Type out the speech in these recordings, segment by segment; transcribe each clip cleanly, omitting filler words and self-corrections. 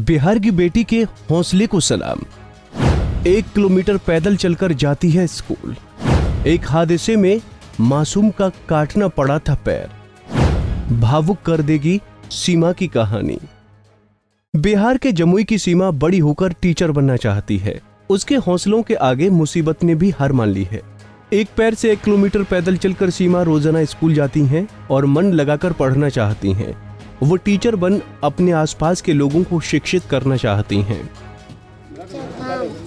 बिहार की बेटी के हौसले को सलाम। 1 किलोमीटर पैदल चलकर जाती है स्कूल। एक हादसे में मासूम का काटना पड़ा था पैर। भावुक कर देगी सीमा की कहानी। बिहार के जमुई की सीमा बड़ी होकर टीचर बनना चाहती है। उसके हौसलों के आगे मुसीबत ने भी हार मान ली है। एक पैर से 1 किलोमीटर पैदल चलकर सीमा रोजाना स्कूल जाती हैं और मन लगाकर पढ़ना चाहती हैं। वो टीचर बन अपने आसपास के लोगों को शिक्षित करना चाहती हैं।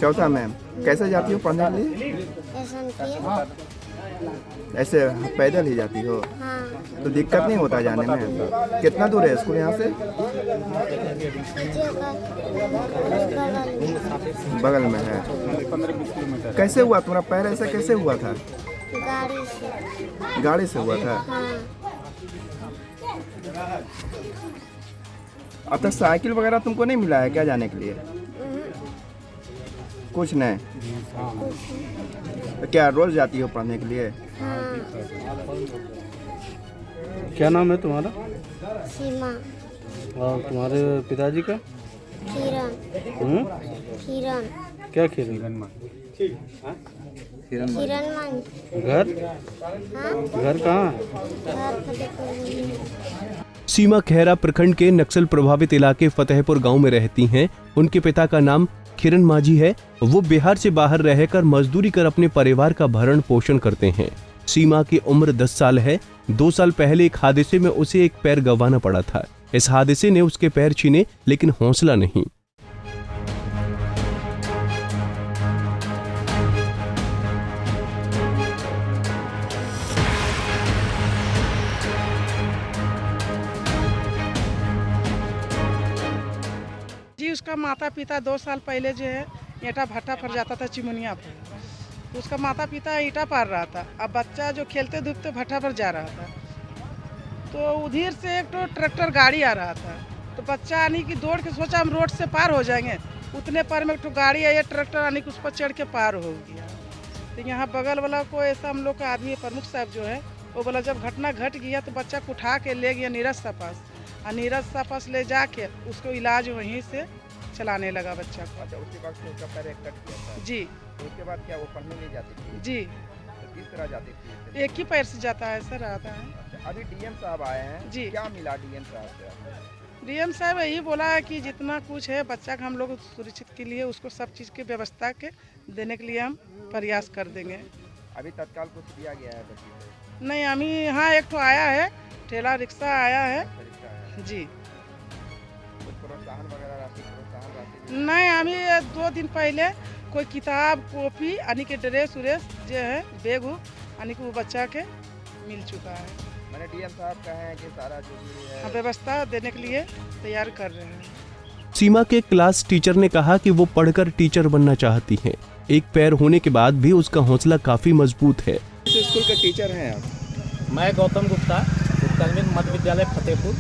चौथा मैम, कैसे जाती हो पढ़ने के लिए? ऐसे पैदल ही जाती हो? हाँ। तो दिक्कत नहीं होता जाने में? कितना दूर है स्कूल यहाँ से? बगल में है। कैसे हुआ तुम्हारा पैर ऐसा कैसे हुआ था? गाड़ी से हुआ था? हाँ। अब तक साइकिल वगैरह तुमको नहीं मिला है क्या जाने के लिए? कुछ नहीं। तो क्या रोज जाती हो पढ़ने के लिए? हाँ। क्या नाम है तुम्हारा? सीमा। और तुम्हारे पिताजी का? किरण। किरण। क्या किरण? किरण मान। घर? हाँ। घर कहाँ है? घर फतेहपुर। सीमा खैरा प्रखंड के नक्सल प्रभावित इलाके फतेहपुर गांव में रहती हैं। उनके पिता का नाम किरण माझी है। वो बिहार से बाहर रहकर मजदूरी कर अपने परिवार का भरण पोषण करते हैं। सीमा की उम्र 10 साल है। 2 साल पहले एक हादसे में उसे एक पैर गंवाना पड़ा था। इस हादसे ने उसके पैर छीने, लेकिन हौसला नहीं। जी उसका माता पिता 2 साल पहले जो है ईंटा भट्टा पर जाता था चिमुनिया पर। तो उसका माता पिता ईंटा पार रहा था। अब बच्चा जो खेलते धूपते भट्टा पर जा रहा था, तो उधर से एक तो ट्रैक्टर गाड़ी आ रहा था। तो बच्चा आने की दौड़ के सोचा हम रोड से पार हो जाएंगे। उतने पर में एक तो गाड़ी आई, ट्रैक्टर आने की उस पर चढ़ के पार हो गया। तो यहाँ बगल वाला को ऐसा हम लोग का आदमी प्रमुख साहब जो है वो बोला जब घटना घट गया तो बच्चा को उठा के ले गया नीरज सा पास। और नीरज सा पास ले जाके उसको इलाज वहीं से चलाने लगा बच्चा को। अच्छा, उसके बाद से उसका पैर कट गया था? जी। तो उसके बाद क्या वो पढ़ने नहीं जाती थी? जी। तो किस तरह जाती थी? एक ही पैर से जाता है सर, आता है। अच्छा, अभी डीएम साहब आए हैं जी। क्या मिला डीएम साहब से? डीएम साहब यही बोला है कि जितना कुछ है बच्चा का हम लोग सुरक्षित के लिए उसको सब चीज़ की व्यवस्था के देने के लिए हम प्रयास कर देंगे। अभी तत्काल कुछ दिया गया है बच्ची को? नहीं, अभी यहाँ एक तो आया है, ठेला रिक्शा आया है। रिक्शा है। जी। कुछ प्रोत्साहन वगैरह राशि? नहीं, अभी 2 दिन पहले कोई किताब कॉपी यानी कि ड्रेस उरेस जो है बैग यानी कि वो बच्चा के मिल चुका है। मैंने डीएम साहब कहे हैं कि सारा जो भी है हम व्यवस्था देने के लिए तैयार कर रहे हैं। सीमा के क्लास टीचर ने कहा कि वो पढ़कर टीचर बनना चाहती हैं। एक पैर होने के बाद भी उसका हौसला काफी मजबूत है। किस स्कूल के टीचर हैं आप? मैं गौतम गुप्ता उत्तरमीन मध्य विद्यालय फतेहपुर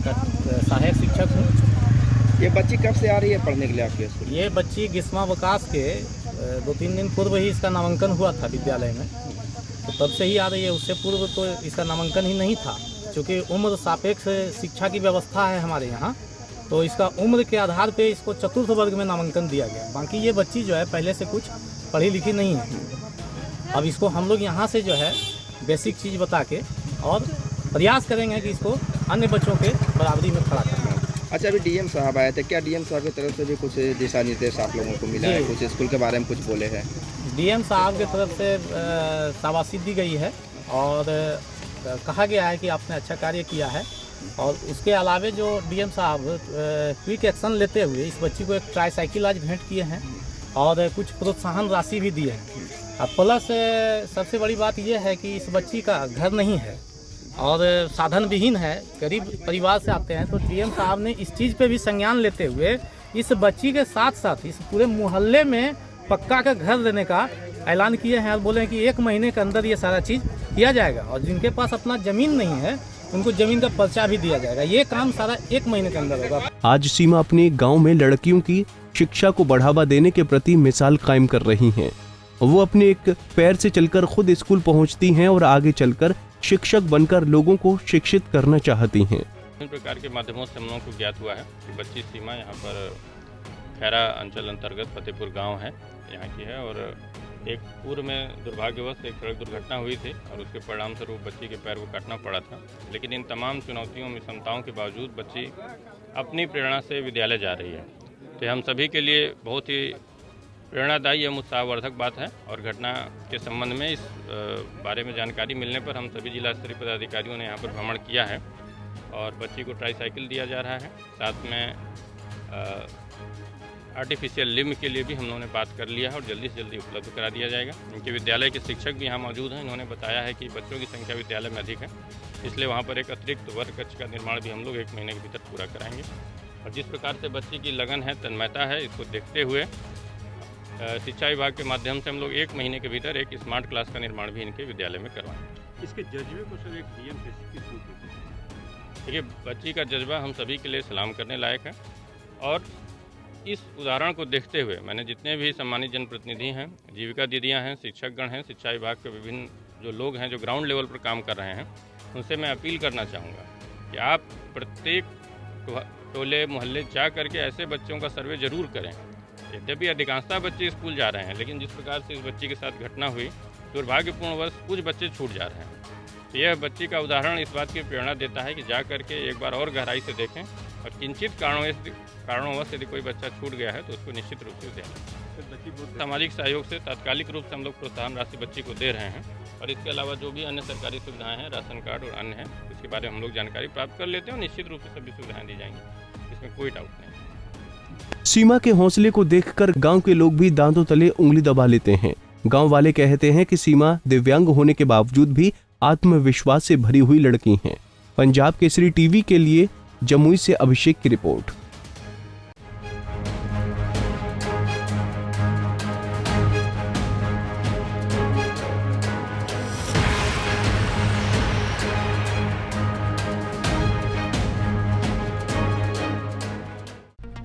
का सहायक शिक्षक हूँ। ये बच्ची कब से आ रही है पढ़ने के लिए आपके स्कूल? ये बच्ची ग्रीष्मावकाश के 2-3 दिन पूर्व ही इसका नामांकन हुआ था विद्यालय में, तो तब से ही आ रही है। उससे पूर्व तो इसका नामांकन ही नहीं था। क्योंकि उम्र सापेक्ष शिक्षा की व्यवस्था है हमारे यहाँ, तो इसका उम्र के आधार पे इसको चतुर्थ वर्ग में नामांकन दिया गया। बाकी ये बच्ची जो है पहले से कुछ पढ़ी लिखी नहीं है। अब इसको हम लोग यहाँ से जो है बेसिक चीज़ बता के और प्रयास करेंगे कि इसको अन्य बच्चों के बराबरी में खड़ा करें। अच्छा, अभी डीएम साहब आए थे, क्या डीएम साहब की तरफ से भी कुछ दिशा निर्देश आप लोगों को मिला है? कुछ स्कूल के बारे में कुछ बोले हैं? डीएम साहब की तरफ से शाबाशी दी गई है और कहा गया है कि आपने अच्छा कार्य किया है। और उसके अलावे जो डीएम साहब क्विक एक्शन लेते हुए इस बच्ची को एक ट्राईसाइकिल आज भेंट किए हैं और कुछ प्रोत्साहन राशि भी दी है। अब प्लस सबसे बड़ी बात यह है कि इस बच्ची का घर नहीं है और साधन विहीन है, गरीब परिवार से आते हैं। तो डीएम साहब ने इस चीज़ पे भी संज्ञान लेते हुए इस बच्ची के साथ साथ इस पूरे मोहल्ले में पक्का का घर देने का ऐलान किए हैं और बोले हैं कि 1 महीने के अंदर ये सारा चीज़ किया जाएगा। और जिनके पास अपना ज़मीन नहीं है उनको ज़मीन का पर्चा भी दिया जाएगा। ये काम सारा 1 महीने के अंदर होगा। आज सीमा अपने गांव में लड़कियों की शिक्षा को बढ़ावा देने के प्रति मिसाल कायम कर रही हैं। वो अपने एक पैर से चलकर खुद स्कूल पहुंचती हैं और आगे चलकर शिक्षक बनकर लोगों को शिक्षित करना चाहती हैं। इन प्रकार के माध्यमों से हम लोगों को ज्ञात हुआ है कि बच्ची सीमा यहाँ पर खैरा अंचल अंतर्गत फतेहपुर गांव है यहाँ की है, और एक पूर्व में दुर्भाग्यवश एक सड़क दुर्घटना हुई थी और उसके परिणाम स्वरूप बच्ची के पैर को काटना पड़ा था। लेकिन इन तमाम चुनौतियों विषमताओं के बावजूद बच्ची अपनी प्रेरणा से विद्यालय जा रही है। तो हम सभी के लिए बहुत ही प्रेरणादायी एवं उत्साहवर्धक बात है। और घटना के संबंध में इस बारे में जानकारी मिलने पर हम सभी जिला स्तरीय पदाधिकारियों ने यहाँ पर भ्रमण किया है और बच्ची को ट्राईसाइकिल दिया जा रहा है। साथ में आर्टिफिशियल लिम्ब के लिए भी हम लोगों ने बात कर लिया है और जल्दी से जल्दी उपलब्ध करा दिया जाएगा। इनके विद्यालय के शिक्षक भी यहाँ मौजूद हैं। इन्होंने बताया है कि बच्चों की संख्या विद्यालय में अधिक है, इसलिए वहाँ पर एक अतिरिक्त वर्ग कक्ष का निर्माण भी हम लोग 1 महीने के भीतर पूरा कराएंगे। और जिस प्रकार से बच्ची की लगन है, तन्मयता है, इसको देखते हुए शिक्षा विभाग के माध्यम से हम लोग 1 महीने के भीतर एक स्मार्ट क्लास का निर्माण भी इनके विद्यालय में करवाएंगे। इसके जज्बे को सर एक डीएम किस रूप में? देखिए, बच्ची का जज्बा हम सभी के लिए सलाम करने लायक है। और इस उदाहरण को देखते हुए मैंने जितने भी सम्मानित जनप्रतिनिधि हैं, जीविका दीदियां हैं, शिक्षकगण हैं, शिक्षा विभाग के विभिन्न जो लोग हैं जो ग्राउंड लेवल पर काम कर रहे हैं, उनसे मैं अपील करना चाहूँगा कि आप प्रत्येक टोले मोहल्ले जा करके ऐसे बच्चों का सर्वे जरूर करें। यद्यपि अधिकांशतः बच्चे स्कूल जा रहे हैं, लेकिन जिस प्रकार से इस बच्ची के साथ घटना हुई, दुर्भाग्यपूर्णवश कुछ बच्चे छूट जा रहे हैं। तो यह बच्ची का उदाहरण इस बात की प्रेरणा देता है कि जा करके एक बार और गहराई से देखें और किंचित कारणोंवश यदि कोई बच्चा छूट गया है तो उसको निश्चित रूप से दें। सामाजिक सहयोग से तात्कालिक रूप से हम लोग प्रोत्साहन राशि बच्ची को दे रहे हैं और इसके अलावा जो भी अन्य सरकारी सुविधाएं हैं, राशन कार्ड और अन्य हैं, इसके बारे में हम लोग जानकारी प्राप्त कर लेते हैं और निश्चित रूप से सभी सुविधाएं दी जाएंगी, इसमें कोई डाउट नहीं। सीमा के हौसले को देखकर गांव के लोग भी दांतों तले उंगली दबा लेते हैं। गांव वाले कहते हैं कि सीमा दिव्यांग होने के बावजूद भी आत्मविश्वास से भरी हुई लड़की हैं। पंजाब केसरी टीवी के लिए जमुई से अभिषेक की रिपोर्ट।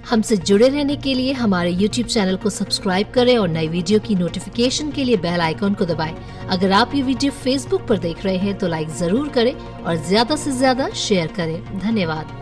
हमसे जुड़े रहने के लिए हमारे YouTube चैनल को सब्सक्राइब करें और नई वीडियो की नोटिफिकेशन के लिए बेल आइकॉन को दबाएं। अगर आप ये वीडियो Facebook पर देख रहे हैं तो लाइक जरूर करें और ज्यादा से ज्यादा शेयर करें। धन्यवाद।